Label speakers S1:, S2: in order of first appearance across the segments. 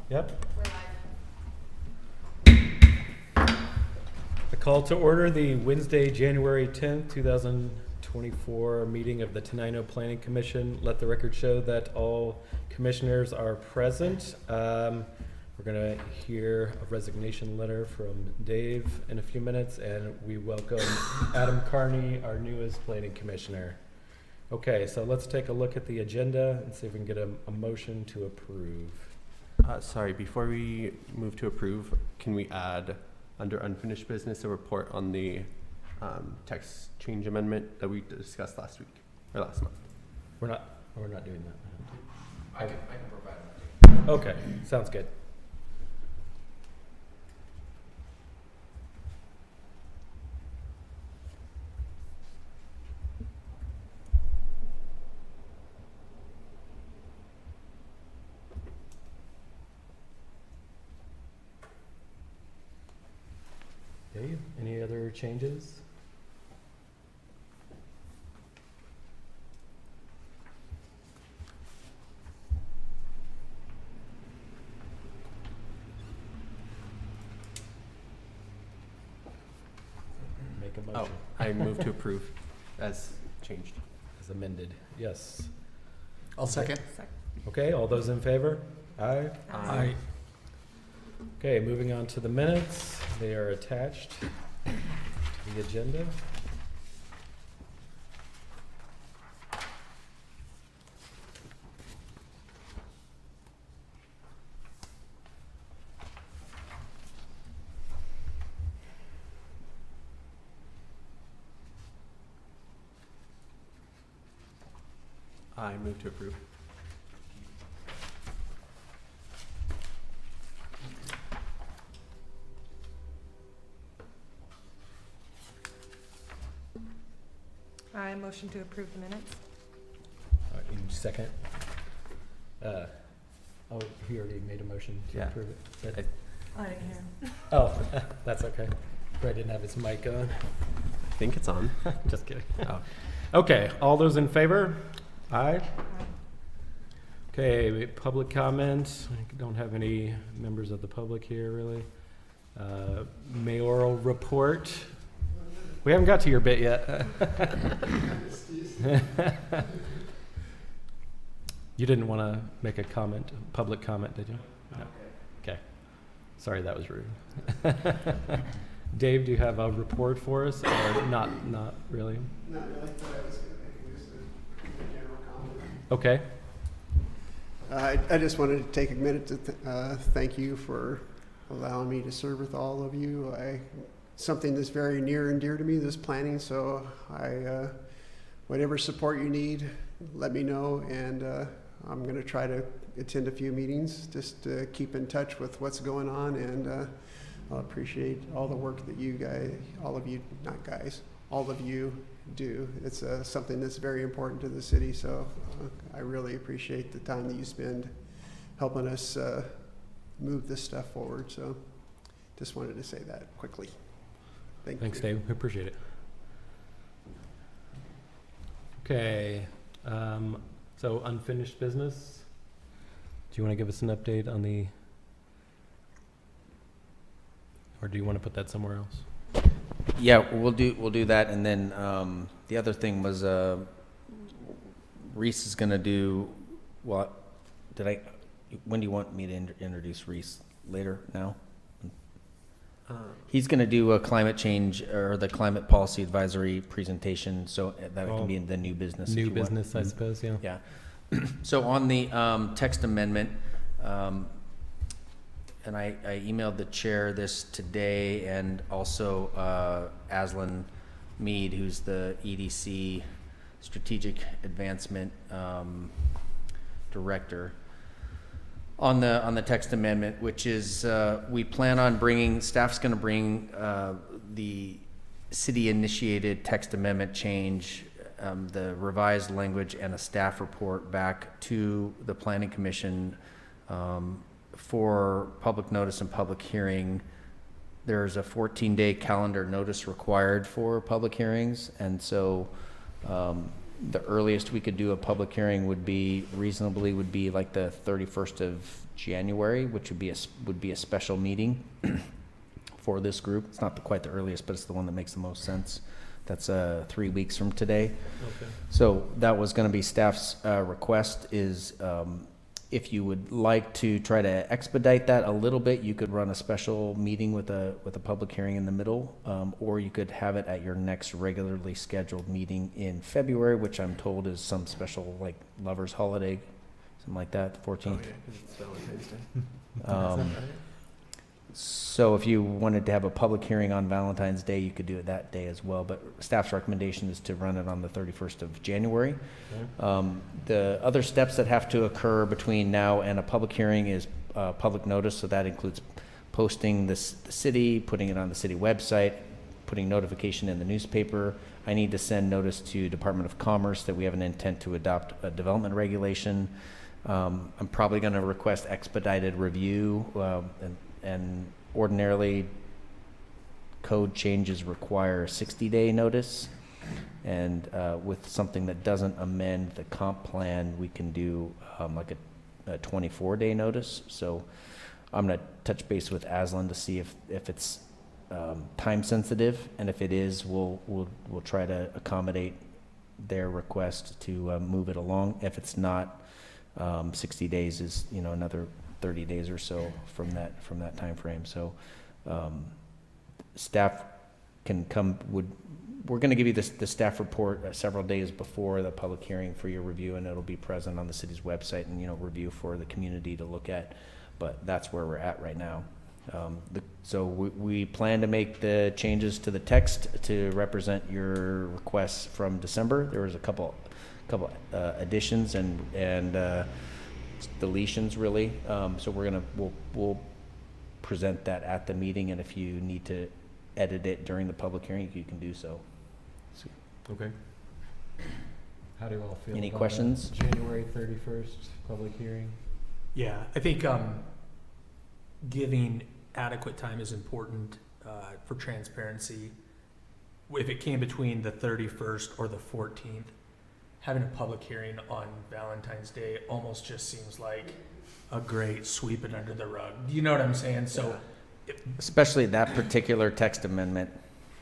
S1: Yep.
S2: We're live.
S1: A call to order the Wednesday, January 10th, 2024 meeting of the Tenino Planning Commission. Let the record show that all commissioners are present. We're going to hear a resignation letter from Dave in a few minutes, and we welcome Adam Carney, our newest planning commissioner. Okay, so let's take a look at the agenda and see if we can get a motion to approve.
S3: Sorry, before we move to approve, can we add under unfinished business a report on the text change amendment that we discussed last week or last month?
S1: We're not doing that.
S4: I can provide that.
S1: Okay, sounds good. Okay, any other changes? Make a
S3: Oh,
S1: motion
S3: I move to approve as changed.
S1: as amended. Yes.
S4: I'll second.
S1: Okay, all those in favor? Aye.
S3: Aye.
S1: Okay, moving on to the minutes. They are attached to the agenda.
S3: I move to approve.
S2: I motion to approve the minutes.
S1: In second. Oh, he already made a motion to
S3: Yeah.
S1: approve it.
S2: I didn't hear him.
S1: Oh, that's okay. Brad didn't have his mic on.
S3: I think it's on.
S1: Just kidding.
S3: Oh.
S1: Okay, all those in favor? Aye. Okay, public comments. I don't have any members of the public here, really. Mayoral report. We haven't got to your bit yet. You didn't want to make a comment, public comment, did you? No. Okay. Sorry, that was rude. Dave, do you have a report for us, or not really?
S5: Not really, but I was going to make just a general comment.
S1: Okay.
S5: I just wanted to take a minute to thank you for allowing me to serve with all of you. Something that's very near and dear to me, this planning, so whatever support you need, let me know, and I'm going to try to attend a few meetings just to keep in touch with what's going on, and I'll appreciate all the work that you guys, all of you do. It's something that's very important to the city, so I really appreciate the time that you spend helping us move this stuff forward. So just wanted to say that quickly.
S1: Thanks, Dave. We appreciate it. Okay. So unfinished business. Do you want to give us an update on the, or do you want to put that somewhere else?
S4: Yeah, we'll do that, and then the other thing was Reese is going to do what? When do you want me to introduce Reese? Later now? He's going to do a climate change or the climate policy advisory presentation, so that can be in the new business.
S1: New business, I suppose. Yeah.
S4: Yeah. So on the text amendment, and I emailed the chair this today, and also Aslan Mead, who's the EDC Strategic Advancement Director, on the text amendment, which is we plan on bringing, staff's going to bring the city-initiated text amendment change, the revised language, and a staff report back to the Planning Commission for public notice and public hearing. There's a 14-day calendar notice required for public hearings, and so the earliest we could do a public hearing would be like the 31st of January, which would be a special meeting for this group. It's not quite the earliest, but it's the one that makes the most sense. That's 3 weeks from today.
S1: Okay.
S4: So that was going to be staff's request is if you would like to try to expedite that a little bit, you could run a special meeting with a public hearing in the middle, or you could have it at your next regularly scheduled meeting in February, which I'm told is some special like lovers holiday, something like that, the 14th.
S3: Oh, yeah, 'cause it's Valentine's Day.
S4: Um, So if you wanted to have a public hearing on Valentine's Day, you could do it that day as well, but staff's recommendation is to run it on the 31st of January.
S1: Okay.
S4: The other steps that have to occur between now and a public hearing is public notice, so that includes posting the city, putting it on the city website, putting notification in the newspaper. I need to send notice to Department of Commerce that we have an intent to adopt a development regulation. I'm probably going to request expedited review, and ordinarily code changes require a 60-day notice. And with something that doesn't amend the comp plan, we can do like a 24-day notice. So I'm going to touch base with Aslan to see if it's time sensitive, and if it is, we'll try to accommodate their request to move it along. If it's not, 60 days is another 30 days or so from that time frame. So staff can come. We're going to give you the staff report several days before the public hearing for your review, and it'll be present on the city's website and review for the community to look at. But that's where we're at right now. So we plan to make the changes to the text to represent your requests from December. There was a couple additions and deletions really. So we'll present that at the meeting, and if you need to edit it during the public hearing, you can do so.
S1: Okay. How do you all feel?
S4: Any
S1: about
S4: questions?
S1: that January 31st public hearing.
S6: Yeah, I think giving adequate time is important for transparency. If it came between the 31st or the 14th, having a public hearing on Valentine's Day almost just seems like a great sweep it under the rug. You know what I'm saying? So,
S4: Especially that particular text amendment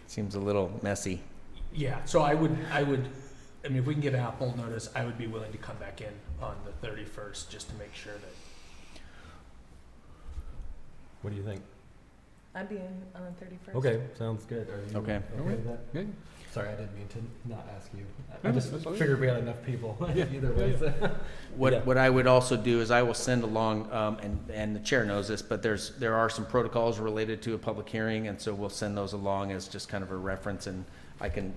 S4: seems a little messy.
S6: yeah. So I mean, if we can give Apple notice, I would be willing to come back in on the 31st just to make sure that.
S1: What do you think?
S2: I'd be in on the 31st.
S1: Okay, sounds good. Are you
S4: Okay.
S1: with that?
S7: Good.
S1: Sorry, I didn't mean to not ask you. I
S7: No,
S1: just
S7: that's fine.
S1: figured we had enough people either way.
S7: Yeah,
S1: so. Yeah.
S4: What I would also do is I will send along, and the chair knows this, but there are some protocols related to a public hearing, and so we'll send those along as just kind of a reference, and I can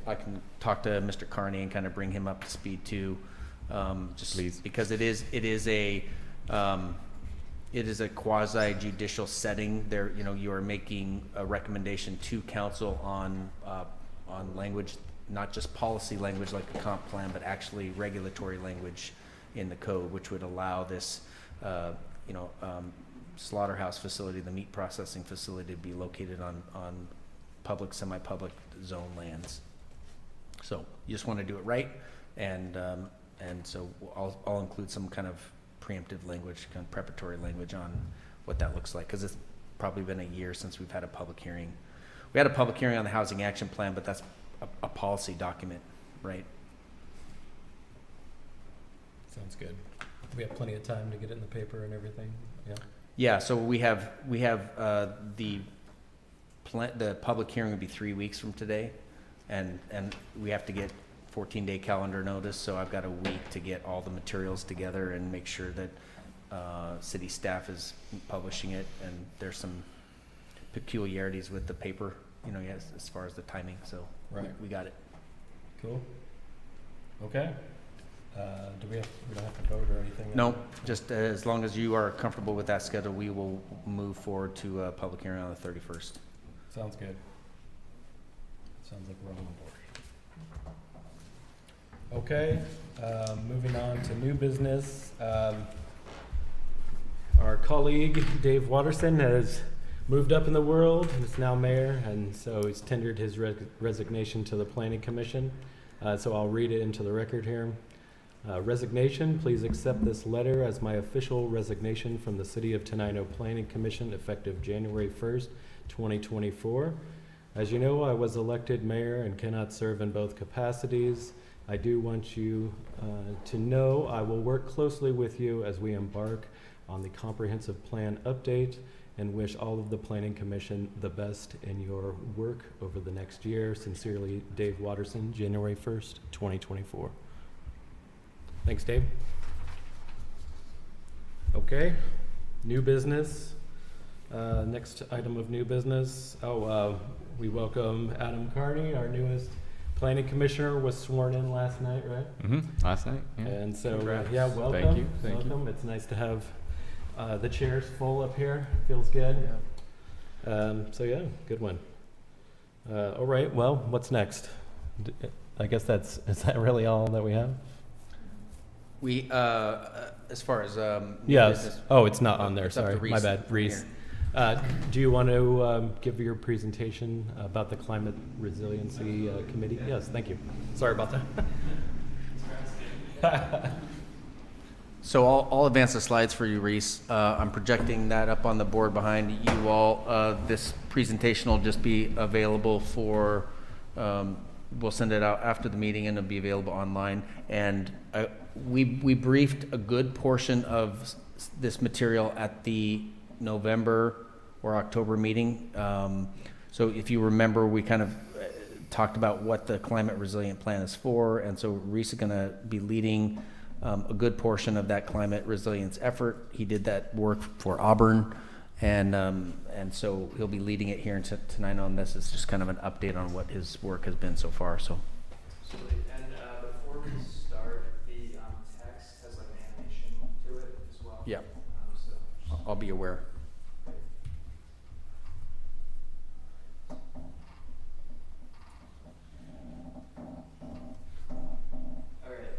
S4: talk to Mr. Carney and kind of bring him up to speed too, just
S7: Please.
S4: because it is a quasi judicial setting. There, you are making a recommendation to council on language, not just policy language like the comp plan, but actually regulatory language in the code, which would allow this, slaughterhouse facility, the meat processing facility, to be located on public, semi-public zone lands. So you just want to do it right, and so I'll include some kind of preemptive language, kind of preparatory language on what that looks like, because it's probably been a year since we've had a public hearing. We had a public hearing on the housing action plan, but that's a policy document, right?
S1: Sounds good. We have plenty of time to get it in the paper and everything. Yeah.
S4: Yeah, so we have the public hearing would be 3 weeks from today, and we have to get 14-day calendar notice, so I've got a week to get all the materials together and make sure that city staff is publishing it, and there's some peculiarities with the paper, as far as the timing, so
S1: Right.
S4: we got it.
S1: Cool. Okay. We don't have to vote or anything?
S4: No, just as long as you are comfortable with that schedule, we will move forward to a public hearing on the 31st.
S1: Sounds good. Sounds like we're all on board. Okay, moving on to new business. Our colleague Dave Watterson has moved up in the world and is now mayor, and so he's tendered his resignation to the Planning Commission. So I'll read it into the record here. Resignation, please accept this letter as my official resignation from the City of Tenino Planning Commission effective January 1st, 2024. As you know, I was elected mayor and cannot serve in both capacities. I do want you to know I will work closely with you as we embark on the comprehensive plan update and wish all of the Planning Commission the best in your work over the next year. Sincerely, Dave Watterson, January 1st, 2024. Thanks, Dave. Okay, new business. Next item of new business. We welcome Adam Carney, our newest planning commissioner, was sworn in last night, right?
S7: Last night. Yeah.
S1: And so,
S7: Congrats.
S1: yeah, welcome.
S7: Thank you. Thank you.
S1: Welcome. It's nice to have the chairs full up here. Feels good. So yeah, good one. All right. Well, what's next? I guess is that really all that we have?
S4: We, as far as, new
S1: Yes.
S4: business,
S1: Oh, it's not on there.
S4: it's up to
S1: Sorry. My
S4: Reese
S1: bad.
S4: from
S1: Reese.
S4: here.
S1: Do you want to give your presentation about the Climate Resiliency Committee? Yes, thank you. Sorry about that.
S4: So I'll advance the slides for you, Reese. I'm projecting that up on the board behind you all. This presentation will just be available for, we'll send it out after the meeting and it'll be available online. And we briefed a good portion of this material at the November or October meeting. So if you remember, we kind of talked about what the climate resilient plan is for. And so Reese is going to be leading a good portion of that climate resilience effort. He did that work for Auburn, and so he'll be leading it here tonight on this. It's just kind of an update on what his work has been so far. So.
S8: Absolutely. And before we start, the text has like an animation to it as well.
S4: Yeah,
S8: So
S4: I'll be aware.
S8: All right.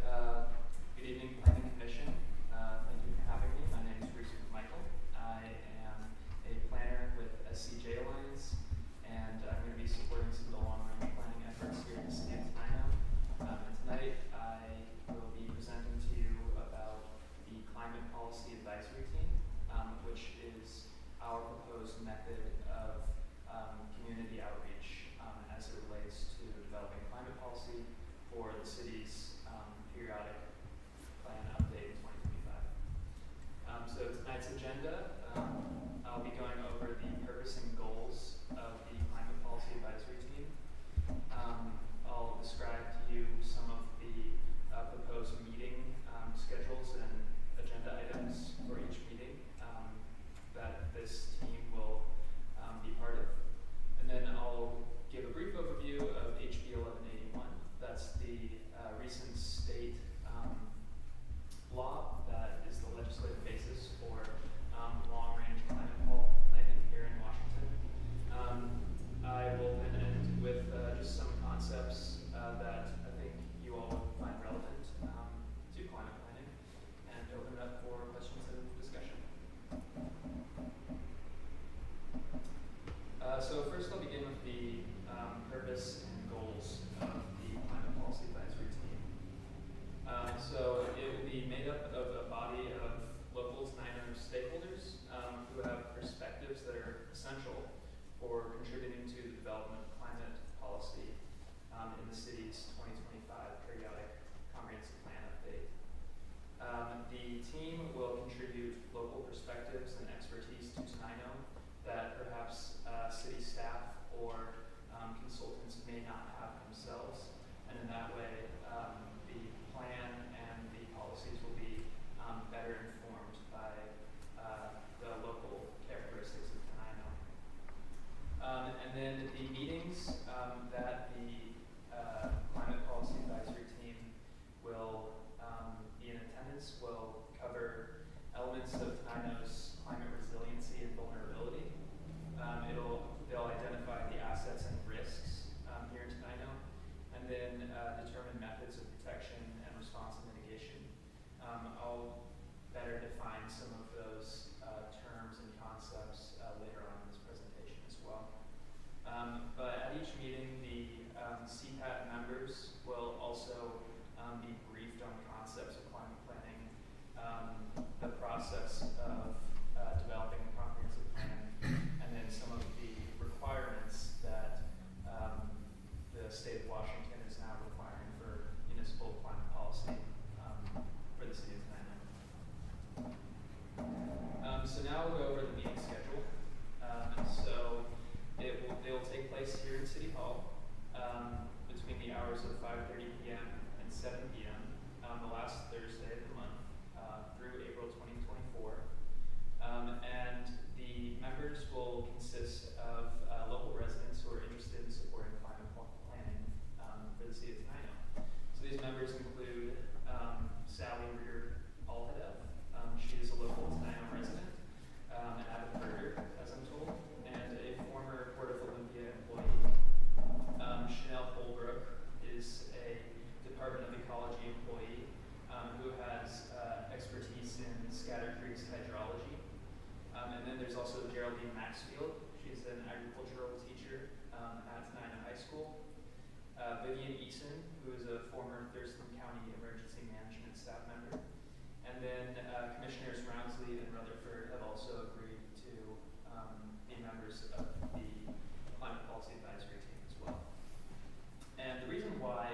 S8: Good evening, Planning Commission. Thank you for having me. My name is Reese Michael. I am a planner with SCJ Alliance, and I'm going to be supporting some of the long-range planning efforts here in the city of Tenino. And tonight, I will be presenting to you about the Climate Policy Advisory Team, which is our proposed method of community outreach as it relates to developing climate policy for the city's periodic plan update in 2025. So tonight's agenda, I'll be going over the purpose and goals of the Climate Policy Advisory Team. I'll describe to you some of the proposed meeting schedules and agenda items for each meeting that this team will be part of. And then I'll give a brief overview of HB 1181. That's the recent state law that is the legislative basis for long-range climate planning here in Washington. I will then end with just some concepts that I think you all would find relevant to climate planning, and open it up for questions and discussion. So first I'll begin with the purpose and goals of the Climate Policy Advisory Team. So it will be made up of a body of local Tenino stakeholders who have perspectives that are essential for contributing to the development of climate policy in the city's 2025 periodic comprehensive plan update. The team will contribute local perspectives and expertise to Tenino that perhaps city staff or consultants may not have themselves, and in that way the plan and the policies will be better informed by the local characteristics of Tenino. And then the meetings that the Climate Policy Advisory Team will be in attendance will cover elements of Tenino's climate resiliency and vulnerability. They'll identify the assets and risks here in Tenino, and then determine methods of protection and response and mitigation. I'll better define some of those terms and concepts later on in this presentation as well. But at each meeting, the CPAT members will also process of developing a comprehensive plan, and then some of the requirements that the state of Washington is now requiring for municipal climate policy for the city of Tenino. So now we'll go over the meeting schedule. So they will take place here in City Hall between the hours of 5:30 p.m. and 7 p.m. The last Thursday of the month through April 2024. And the members will consist of local residents who are interested in supporting climate planning for the city of Tenino. So these members include Sally Rear Alhedev. She is a local Tenino resident, an avid birder, as I'm told, and a former Port of Olympia employee. Chanel Holbrook is a Department of Ecology employee who has expertise in Scatter Creek's hydrology. And then there's also Geraldine Maxfield. She's an agricultural teacher at Tenino High School. Vivian Eason, who is a former Thurston County Emergency Management staff member. And then Commissioners Roundsley and Rutherford have also agreed to be members of the Climate Policy Advisory Team as well. And the reason why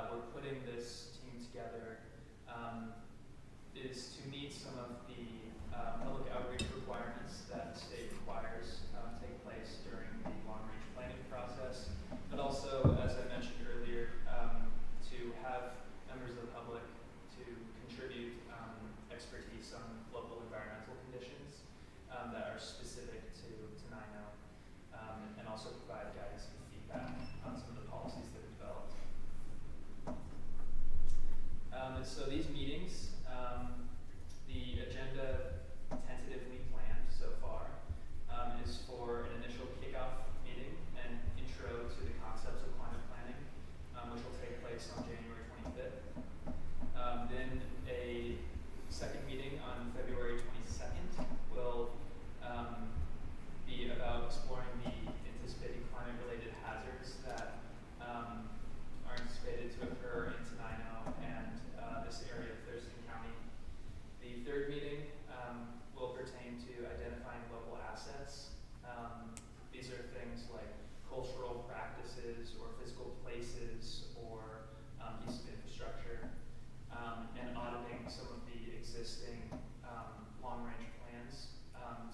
S8: we're putting this team together is to meet some of the public outreach requirements that the state requires take place during the long-range planning process, but also, as I mentioned earlier, to have members of the public to contribute expertise on local environmental conditions that are specific to Tenino, and also provide guidance and feedback on some of the policies that are developed. And so these meetings, the agenda tentatively planned so far is for an initial kickoff meeting and intro to the concepts of climate planning, which will take place on January 25th. Then a second meeting on February 22nd will be about exploring the anticipated climate-related hazards that are anticipated to occur in Tenino and this area of Thurston County. The third meeting will pertain to identifying local assets. These are things like cultural practices or physical places or piece of infrastructure, and auditing some of the existing long-range plans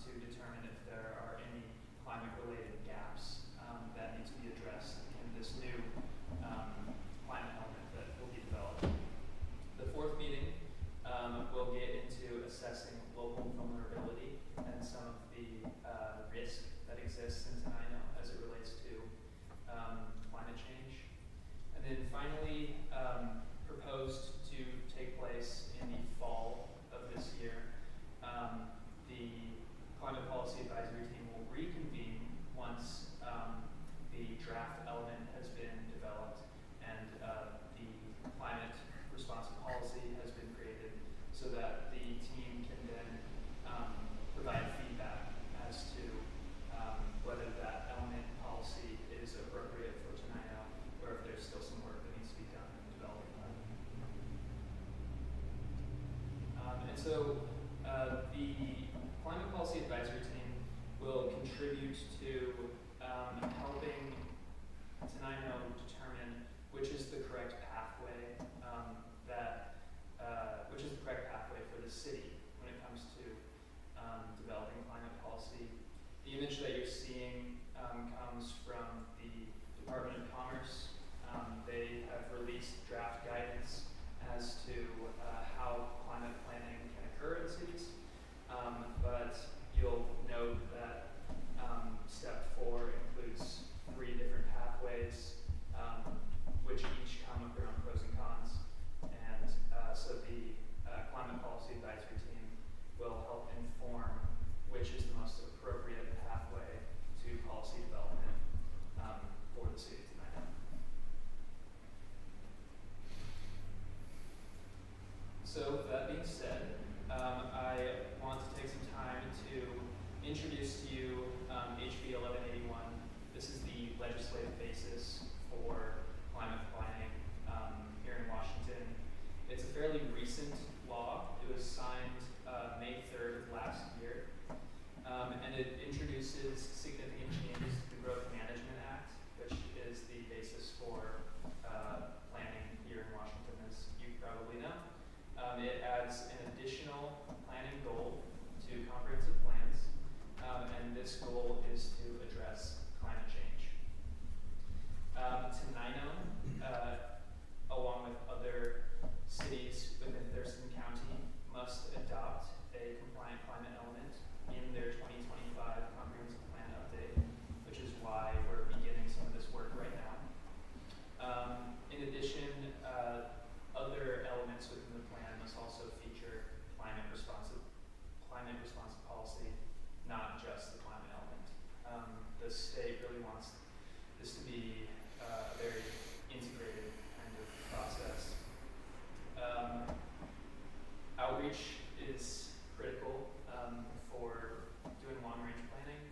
S8: to determine if there are any climate-related gaps that need to be addressed in this new climate element that will be developed. The fourth meeting will get into assessing local vulnerability and some of the risk that exists in Tenino as it relates to climate change. And then finally, proposed to take place in the fall of this year, the Climate Policy Advisory Team will reconvene once the draft element has been developed and the climate responsive policy has been created, so that the team can then provide feedback as to whether that element policy is appropriate for Tenino or if there's still some work that needs to be done in developing that. And so the Climate Policy Advisory Team will contribute to helping Tenino determine which is the correct pathway for the city when it comes to developing climate policy. The image that you're seeing comes from the Department of Commerce. They have released draft guidance as to how climate planning can occur in cities, but you'll note that step 4 includes 3 different pathways, which each come with their own pros and cons. And so the Climate Policy Advisory Team will help inform which is the most appropriate pathway to policy development for the city of Tenino. So that being said, I want to take some time to introduce to you HB 1181. This is the legislative basis for climate planning here in Washington. It's a fairly recent law. It was signed May it introduces significant changes to the Growth Management Act, which is the basis for planning here in Washington, as you probably know. It adds an additional planning goal to comprehensive plans, and this goal is to address climate change. Tenino, along with other cities within Thurston County, must adopt a compliant climate element in their 2025 comprehensive plan update, which is why we're beginning some of this work right now. In addition, other elements within the plan must also feature climate responsive policy, not just the climate element. The state really wants this to be a very integrated kind of process. Outreach is critical for doing long-range planning,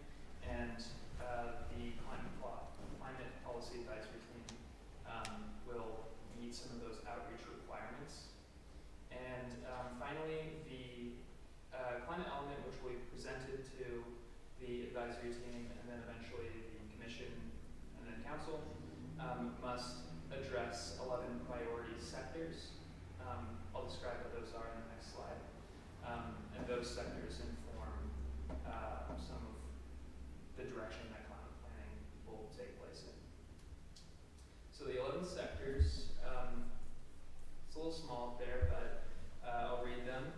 S8: and the climate policy advisory team will meet some of those outreach requirements. And finally, the climate element, which will be presented to the advisory team and then eventually the commission and then council, must address 11 priority sectors. I'll describe what those are in the next slide. And those sectors inform some of the direction that climate planning will take place in. So the 11 sectors, it's a little small up there, but I'll read them.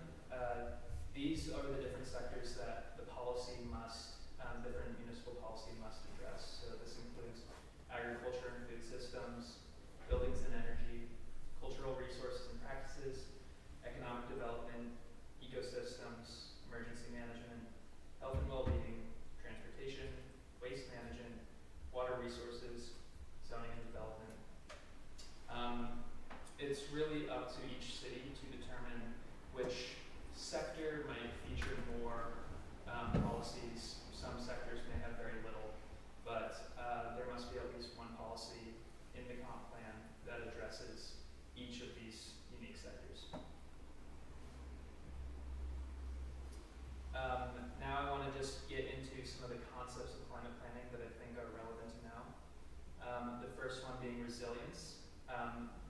S8: These are the different sectors that the policy must, different municipal policy must address. So this includes agriculture and food systems, buildings and energy, cultural resources and practices, economic development, ecosystems, emergency management, health and well-being, transportation, waste management, water resources, zoning and development. It's really up to each city to determine which sector might feature more policies. Some sectors may have very little, but there must be at least one policy in the comp plan that addresses each of these unique sectors. Now I want to just get into some of the concepts of climate planning that I think are relevant now. The first one being resilience.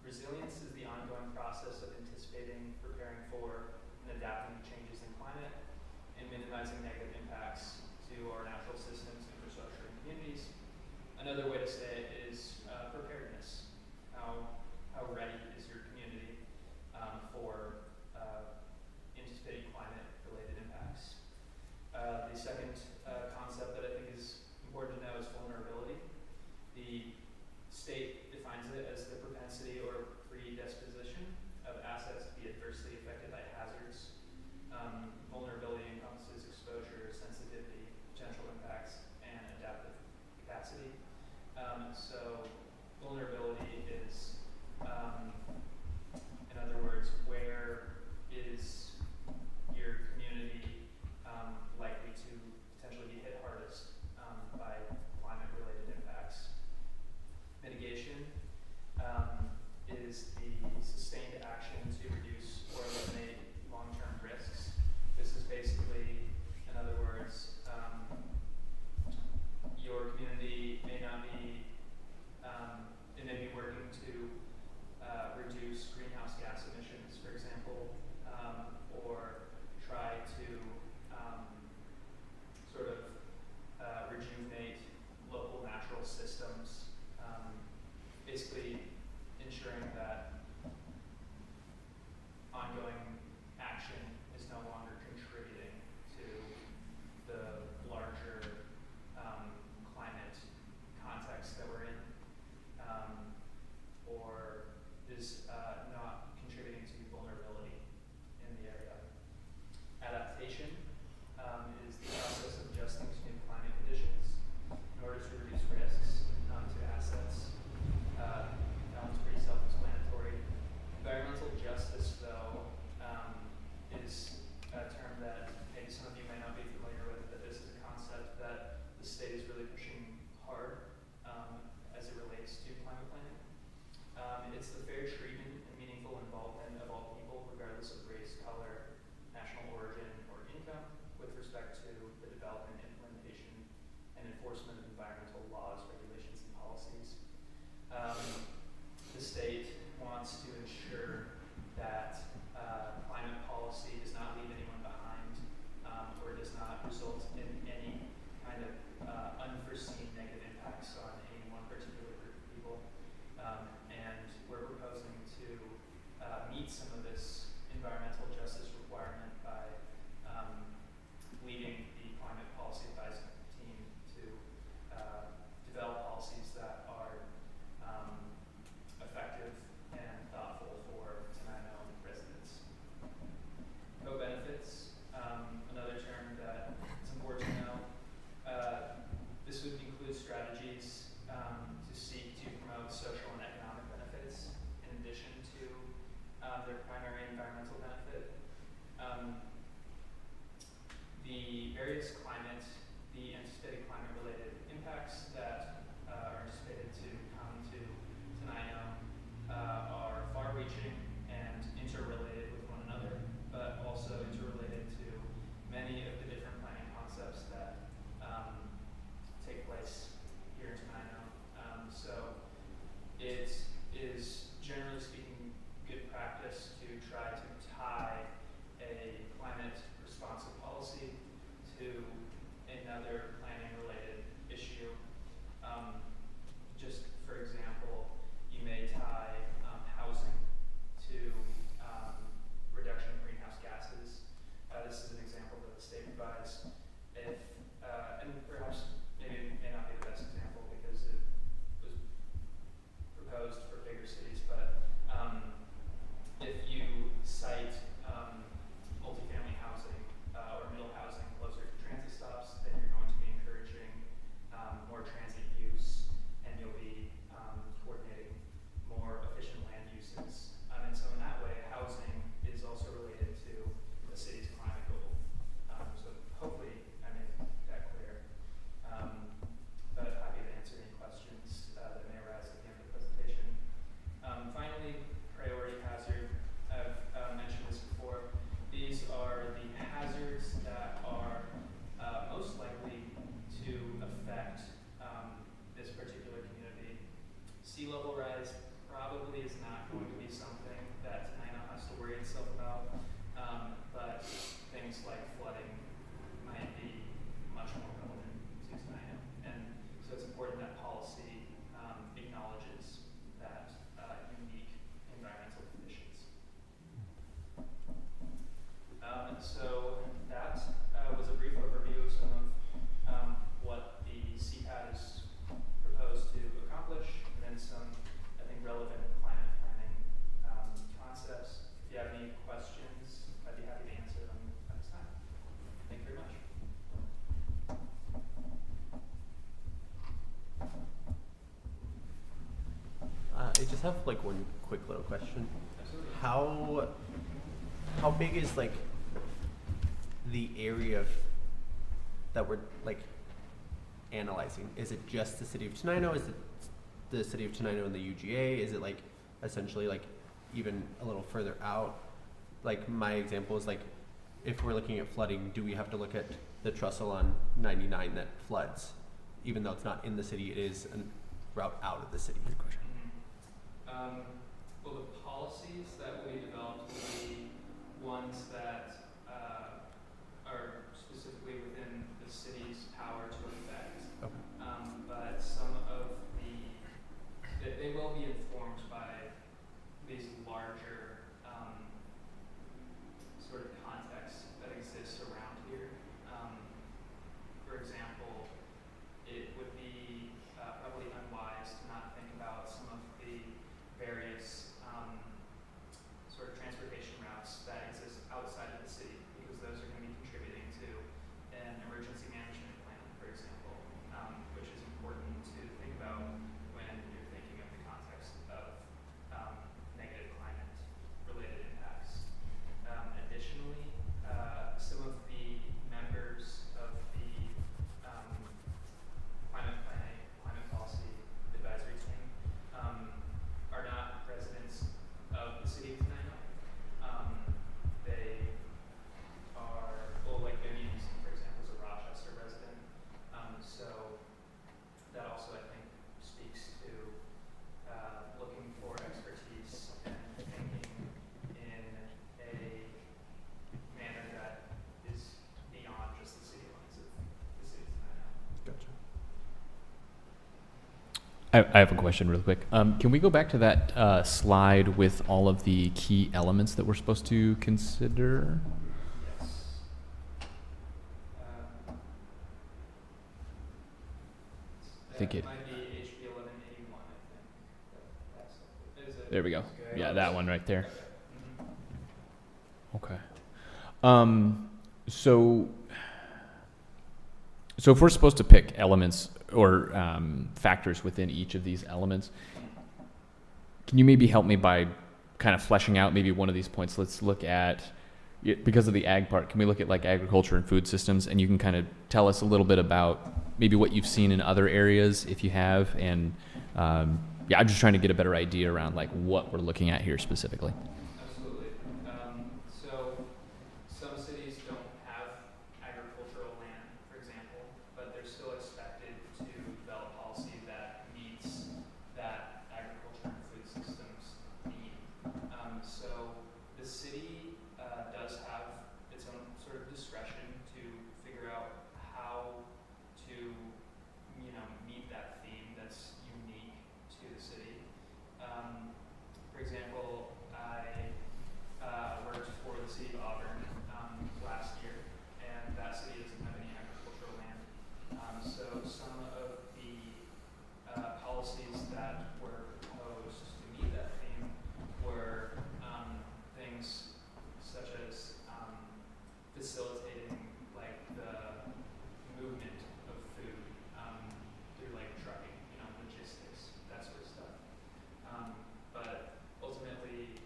S8: Resilience is the ongoing process of anticipating, preparing for, and adapting to changes in climate and minimizing negative impacts to our natural systems, infrastructure, and communities. Another way to say it is preparedness. How ready is your community for anticipating climate-related impacts? The second concept that I think is important to know is vulnerability. The state defines it as the propensity or predisposition of assets to be adversely affected by hazards. Vulnerability encompasses exposure, sensitivity, sea level rise probably is not going to be something that Tenino has to worry itself about, but things like flooding might be much more relevant to Tenino. And so it's important that policy acknowledges that unique environmental conditions. So that was a brief overview of some of what the CPAD is proposed to accomplish, and then some, I think, relevant climate planning concepts. If you have any questions, I'd be happy to answer them at this time. Thank you very much.
S3: I just have like one quick little question.
S8: Absolutely.
S3: How big is like the area that we're like analyzing? Is it just the city of Tenino? Is it the city of Tenino and the UGA? Is it like essentially like even a little further out? Like my example is like, if we're looking at flooding, do we have to look at the trestle on 99 that floods? Even though it's not in the city, it is a route out of the city. Good question.
S8: Well, the policies that we developed will be ones that are specifically within the city's power to affect.
S3: Okay.
S8: But some of they will be informed by these larger sort of contexts that exist around here. For example, it would be probably unwise to not think about some of the various sort of transportation routes that exist outside of the city, because those are going to be contributing to an emergency management plan, for example, which is important to think about when you're thinking of the context of negative climate-related impacts. Additionally, some of the members of the climate planning, climate policy advisory team are not residents of the city of Tenino. They are, well, like Vivian, for example, is a Rochester resident. So that also, I think, speaks to looking for expertise and thinking in a manner that is beyond just the city limits of the city of Tenino.
S3: Gotcha.
S7: I have a question real quick. Can we go back to that slide with all of the key elements that we're supposed to consider?
S8: Yes.
S7: I think it-
S8: might be HB 1181, I think. Is it?
S7: There we go.
S8: Okay.
S7: Yeah, that one right there.
S8: Mhm.
S7: Okay. So if we're supposed to pick elements or factors within each of these elements, can you maybe help me by kind of fleshing out maybe one of these points? Let's look at, because of the ag part, can we look at like agriculture and food systems, and you can kind of tell us a little bit about maybe what you've seen in other areas, if you have, and yeah, I'm just trying to get a better idea around like what we're looking at here specifically.
S8: Absolutely. So some cities don't have agricultural land, for example, but they're still expected to develop policy that meets that agriculture and food systems need. So the city does have its own sort of discretion to figure out how to, meet that theme that's unique to the city. For example, I worked for the city of Auburn last year, and that city doesn't have any agricultural land. So some of the policies that were proposed to meet that theme were things such as facilitating like the movement of food through like trucking, logistics, that sort of stuff. But ultimately,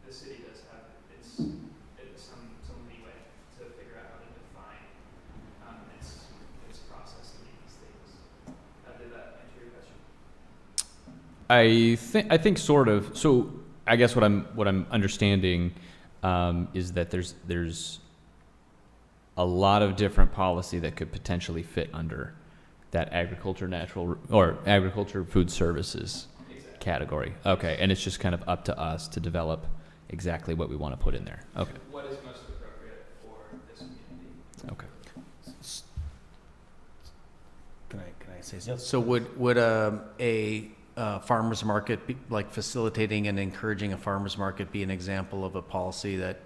S8: the city does have some leeway to figure out how to define its process to meet these things. Did that answer your question?
S7: I think sort of. So I guess what I'm understanding is that there's a lot of different policy that could potentially fit under that agriculture food services
S8: Exactly.
S7: category. Okay, and it's just kind of up to us to develop exactly what we want to put in there. Okay,
S8: What is most appropriate for this community?
S7: okay.
S4: Can I say something? So would a farmer's market be, like facilitating and encouraging a farmer's market, be an example of a policy that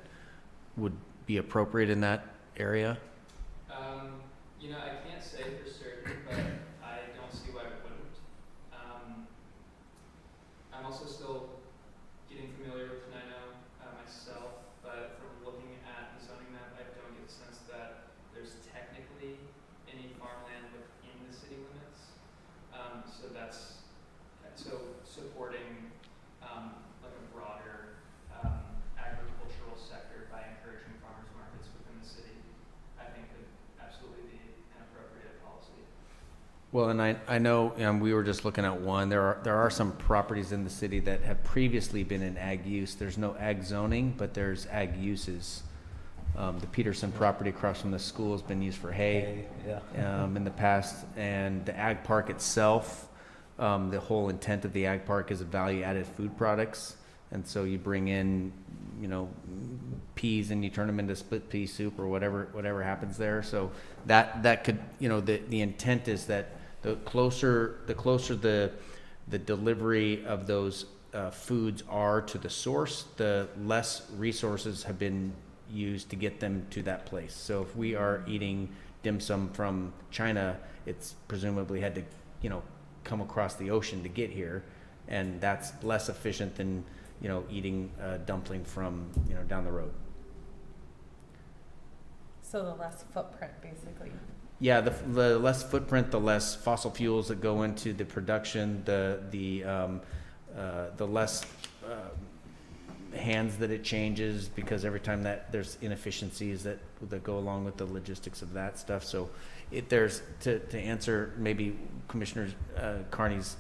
S4: would be appropriate in that area?
S8: You know, I can't say for certain, but I don't see why it wouldn't. I'm also still getting familiar with Tenino myself, but from looking at the zoning map, I don't get the sense that there's technically any farmland within the city limits. So supporting like a broader agricultural sector by encouraging farmers markets within the city, I think could absolutely be an appropriate policy.
S4: Well, and I know, we were just looking at one, there are some properties in the city that have previously been in ag use. There's no ag zoning, but there's ag uses. The Peterson property across from the school has been used for hay, in the past, and the ag park itself, the whole intent of the ag park is value-added food products, and so you bring in, peas and you turn them into split pea soup or whatever happens there. So that could, the intent is that the closer the delivery of those foods are to the source, the less resources have been used to get them to that place. So if we are eating dim sum from China, it's presumably had to, come across the ocean to get here, and that's less efficient than, eating a dumpling from, down the road.
S2: So the less footprint, basically.
S4: Yeah, the less footprint, the less fossil fuels that go into the production, the less hands that it changes, because every time that there's inefficiencies that go along with the logistics of that stuff. So to answer maybe Commissioner Carney's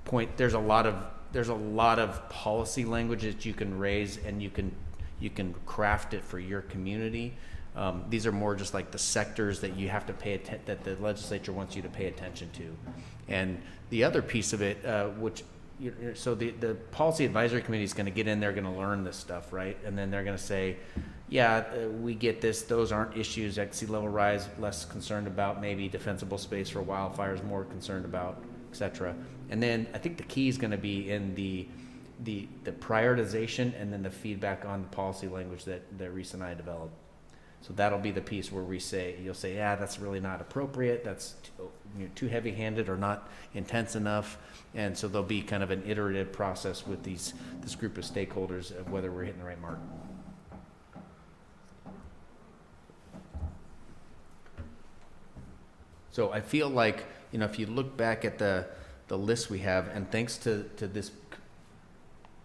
S4: point, there's a lot of policy language that you can raise, and you can craft it for your community. These are more just like the sectors that you have to that the legislature wants you to pay attention to. And the other piece of it, so the policy advisory committee is going to get in there, going to learn this stuff, right? And then they're going to say, yeah, we get this. Those aren't issues. Like sea level rise, less concerned about. Maybe defensible space for wildfires, more concerned about, etc. And then I think the key is going to be in the prioritization, and then the feedback on the policy language that Reese and I developed. So that'll be the piece where you'll say, yeah, that's really not appropriate. That's too heavy-handed or not intense enough. And so there'll be kind of an iterative process with this group of stakeholders of whether we're hitting the right mark. So I feel like, if you look back at the list we have, and thanks to this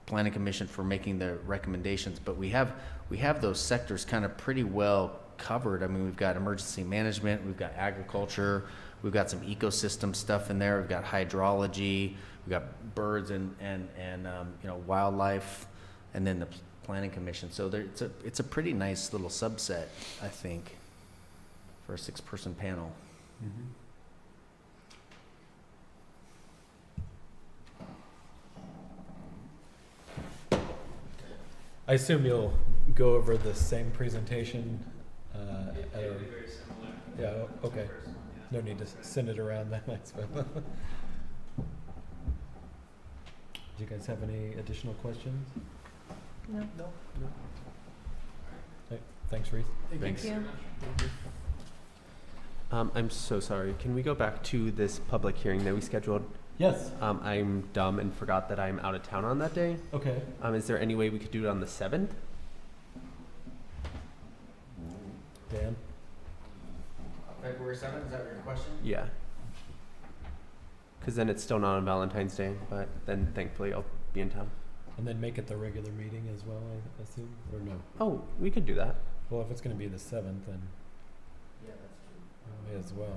S4: Planning Commission for making the recommendations, but we have those sectors kind of pretty well covered. I mean, we've got emergency management, we've got agriculture, we've got some ecosystem stuff in there, we've got hydrology, we've got birds and wildlife, and then the Planning Commission. So it's a pretty nice little subset, I think, for a 6-person panel.
S3: Mm-hmm.
S1: I assume you'll go over the same presentation.
S8: It would be very similar.
S1: Yeah,
S8: to the
S1: okay.
S8: first one, yeah.
S1: No need to send it around that night. Do you guys have any additional questions?
S2: No?
S1: Hey, thanks, Reese.
S2: Thank you.
S3: I'm so sorry. Can we go back to this public hearing that we scheduled?
S1: Yes.
S3: I'm dumb and forgot that I'm out of town on that day.
S1: Okay.
S3: Is there any way we could do it on the 7th?
S1: Dan?
S4: February 7th, is that your question?
S3: Yeah. Because then it's still not on Valentine's Day, but then thankfully I'll be in town.
S1: And then make it the regular meeting as well, I assume, or no?
S3: Oh, we could do that.
S1: Well, if it's going to be the 7th, then
S4: Yeah, that's true.
S1: may as well.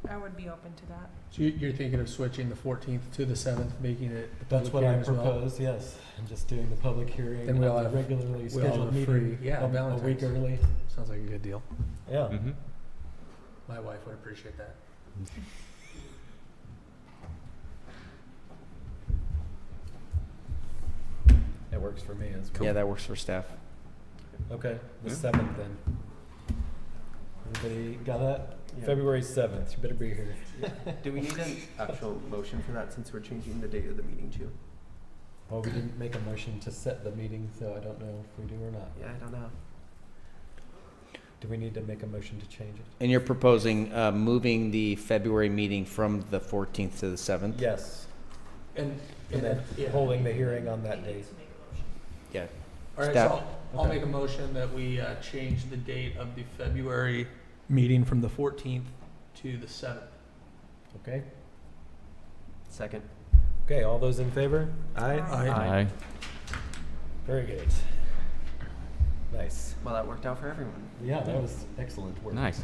S2: I would be open to that.
S6: So you're thinking of switching the 14th to the 7th, making it the
S1: That's
S6: public
S1: what I
S6: hearing as well?
S1: propose, yes. And just doing the public hearing
S6: Then we all
S1: at the
S6: have-
S1: regularly
S6: we all
S1: scheduled
S6: have
S1: meeting
S6: free- yeah,
S1: a week
S6: Valentine's.
S1: early.
S6: Sounds like a good deal.
S1: Yeah.
S7: Mm-hmm.
S6: My wife would appreciate that.
S1: It works for me as well.
S4: Yeah, that works for staff.
S1: Okay, the
S3: Yeah.
S1: 7th then. Everybody got that?
S3: Yeah.
S1: February 7th, you better be here.
S3: Do we need an actual motion for that since we're changing the date of the meeting too?
S1: Well, we didn't make a motion to set the meeting, so I don't know if we do or not.
S3: Yeah, I don't know.
S1: Do we need to make a motion to change it?
S4: And you're proposing moving the February meeting from the 14th to the 7th?
S1: Yes,
S6: And
S1: and then
S6: yeah.
S1: holding the hearing on that date.
S4: Yeah.
S6: All right,
S4: Staff.
S6: so I'll
S1: Okay.
S6: make a motion that we change the date of the February meeting from the 14th to the 7th.
S1: Okay?
S3: Second.
S1: Okay, all those in favor? Aye?
S6: Aye.
S1: Very good. Nice.
S3: Well, that worked out for everyone.
S1: Yeah, that was excellent work.
S7: Nice.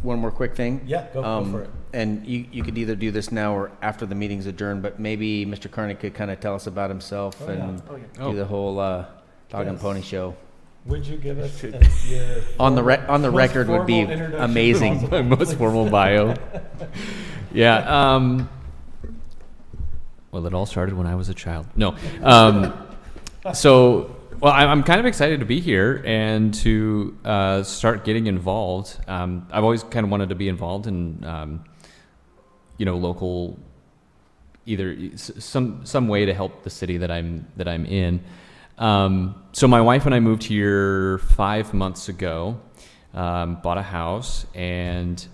S4: One more quick thing.
S1: Yeah, go for it.
S4: And you could either do this now or after the meeting's adjourned, but maybe Mr. Carney could kind of tell us about himself
S1: Oh, yeah.
S4: and
S3: Oh, yeah.
S7: Oh.
S4: do the whole dog and
S1: Yes.
S4: pony show.
S1: Would you give us
S4: Should-
S1: your
S4: On the
S1: most
S4: record would be
S1: formal introduction
S4: amazing.
S1: possible,
S7: My most
S1: please?
S7: formal bio. Yeah. Well, it all started when I was a child. No. Well, I'm kind of excited to be here and to start getting involved. I've always kind of wanted to be involved in, local, either some way to help the city that I'm in. So my wife and I moved here 5 months ago, bought a house, and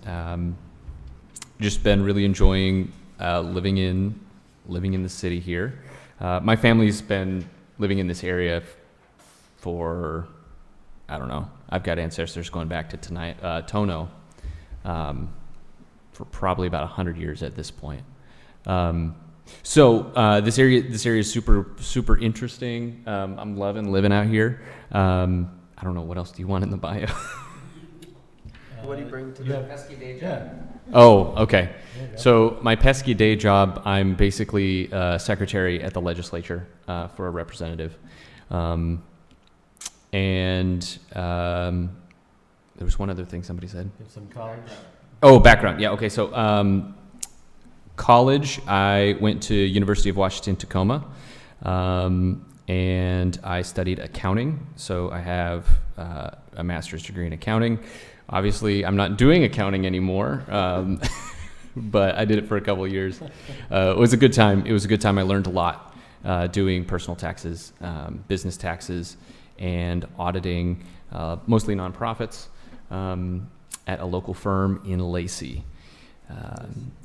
S7: just been really enjoying living in the city here. My family's been living in this area for, I don't know, I've got ancestors going back to Tono, for probably about 100 years at this point. This area is super interesting. I'm loving living out here. I don't know, what else do you want in the bio?
S3: What do you bring to
S1: you
S3: the
S1: have-
S4: pesky day
S1: Yeah.
S7: Oh, okay.
S1: There you go.
S7: So my pesky day job, I'm basically secretary at the legislature for a representative. There was one other thing somebody said.
S1: Give some college.
S7: Oh, background. Yeah. Okay. So, college, I went to University of Washington, Tacoma, and I studied accounting. So I have a master's degree in accounting. Obviously, I'm not doing accounting anymore, but I did it for a couple of years. It was a good time. I learned a lot doing personal taxes, business taxes, and auditing, mostly nonprofits, at a local firm in Lacey.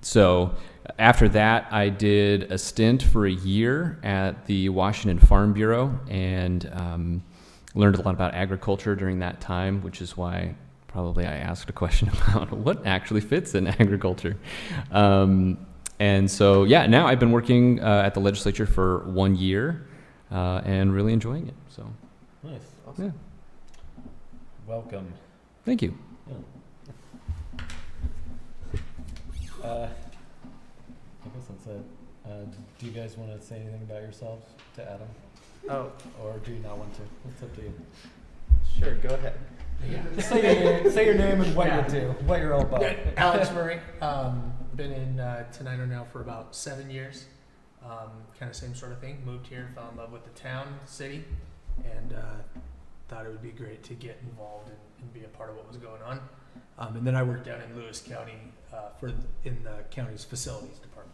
S7: So after that, I did a stint for a year at the Washington Farm Bureau and learned a lot about agriculture during that time, which is why probably I asked a question about what actually fits in agriculture. And so, now I've been working at the legislature for 1 year and really enjoying it. So,
S1: Nice.
S3: Awesome.
S7: yeah,
S1: Welcome.
S7: thank you.
S1: I guess that's it. Do you guys want to say anything about yourselves to Adam?
S3: Oh,
S1: Or do you not want to? It's up to you.
S3: sure. Go ahead.
S1: Just say your name and what you do, what you're all about.
S6: Alex Murray, been in Tenino now for about 7 years. Kind of same sort of thing. Moved here, fell in love with the town, city, and thought it would be great to get involved and be a part of what was going on. And then I worked down in Lewis County in the county's facilities department.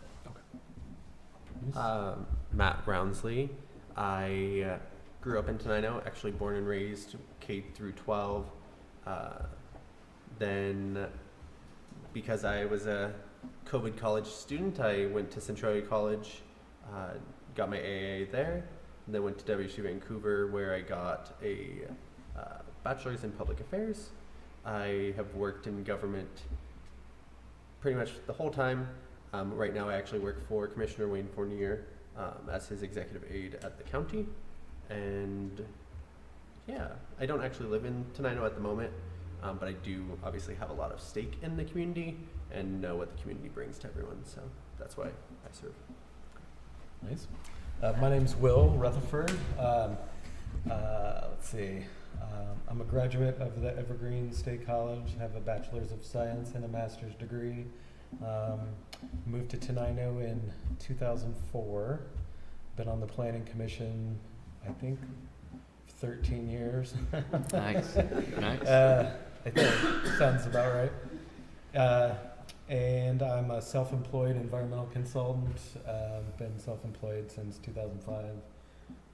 S3: Matt Brownsley. I grew up in Tenino, actually born and raised K through 12. Then, because I was a COVID college student, I went to Centralia College, got my AA there, and then went to WSU Vancouver where I got a bachelor's in public affairs. I have worked in government pretty much the whole time. Right now I actually work for Commissioner Wayne Fournier as his executive aide at the county. And I don't actually live in Tenino at the moment, but I do obviously have a lot of stake in the community and know what the community brings to everyone. So that's why I serve.
S1: Nice. My name's Will Rutherford. Let's see. I'm a graduate of the Evergreen State College, have a Bachelor's of Science and a Master's degree. Moved to Tenino in 2004. Been on the Planning Commission, I think, 13 years.
S7: Nice, nice.
S1: I think sounds about right. And I'm a self-employed environmental consultant. Been self-employed since 2005,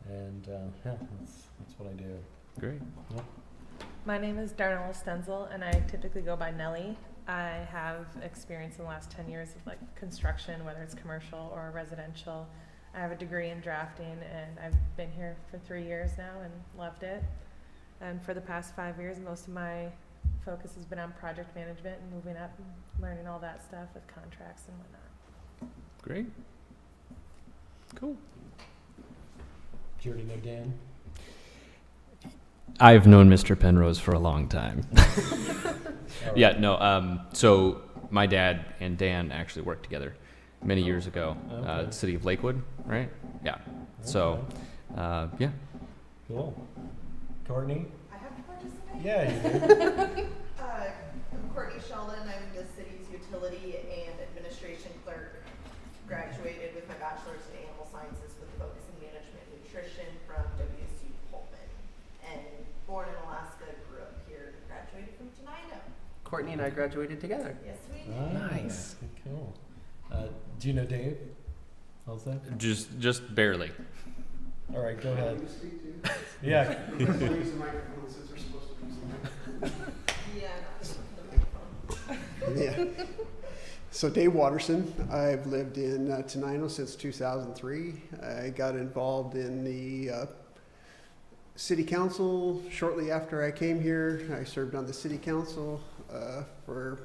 S1: and yeah, that's what I do.
S7: Great.
S1: Yeah.
S2: My name is Darnell Stenzel, and I typically go by Nellie. I have experience in the last 10 years of like construction, whether it's commercial or residential. I have a degree in drafting, and I've been here for 3 years now and loved it. And for the past 5 years, most of my focus has been on project management and moving up and learning all that stuff with contracts and whatnot.
S7: Great. Cool.
S1: Do you already know Dan?
S7: I've known Mr. Penrose for a long time.
S1: All
S7: Yeah,
S1: right.
S7: no, so my dad and Dan actually worked together many years ago,
S1: Okay.
S7: city of Lakewood, right? Yeah. So, yeah.
S1: Cool. Courtney?
S9: I have to participate?
S1: Yeah, you did.
S9: I'm Courtney Sheldon. I'm the city's utility and administration clerk. Graduated with my bachelor's in animal sciences with a focus in management and nutrition from WSU Pullman. And born in Alaska, grew up here, graduated from Tenino.
S3: Courtney and I graduated together.
S9: Yes, we did.
S7: Nice.
S1: Cool. Do you know Dave? Also?
S7: Just barely.
S1: All right, go ahead.
S5: You speak to?
S1: Yeah.
S5: Let's use the microphone since we're supposed to use the microphone.
S9: Yeah, no, the microphone.
S5: Yeah. So Dave Watterson, I've lived in Tenino since 2003. I got involved in the city council shortly after I came here. I served on the city council for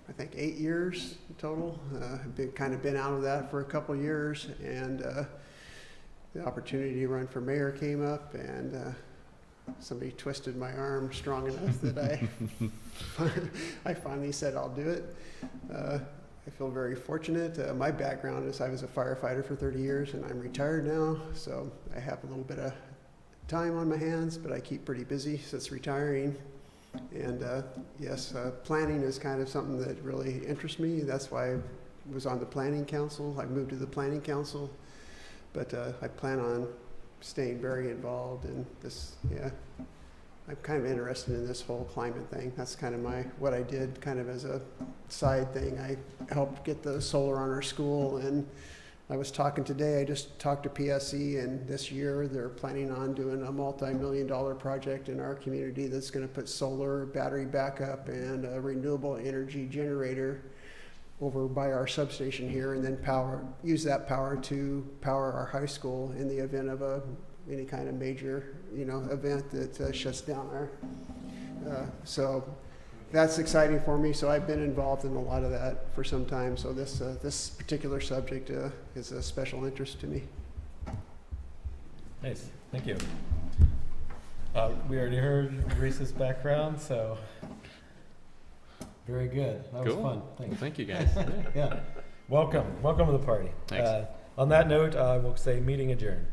S5: I think 8 years total. I've been out of that for a couple years, and the opportunity to run for mayor came up, and somebody twisted my arm strong enough that I finally said I'll do it. I feel very fortunate. My background is I was a firefighter for 30 years, and I'm retired now, so I have a little bit of time on my hands, but I keep pretty busy since retiring. And yes, planning is kind of something that really interests me. That's why I was on the planning council. I moved to the planning council, but I plan on staying very involved in this. Yeah, I'm kind of interested in this whole climate thing. That's kind of what I did kind of as a side thing. I helped get the solar on our school, and I was talking today, I just talked to PSE, and this year they're planning on doing a multi-million-dollar project in our community that's going to put solar, battery backup, and a renewable energy generator over by our substation here, and then use that power to power our high school in the event of any kind of major, event that shuts down our. So that's exciting for me. So I've been involved in a lot of that for some time. So this particular subject is a special interest to me.
S1: Nice. Thank you. We already heard Reese's background, so very good. That was
S7: Cool.
S1: fun.
S7: Well,
S1: Thanks.
S7: thank you guys.
S1: Yeah. Welcome to the party.
S7: Thanks.
S1: On that note, I will say meeting adjourned.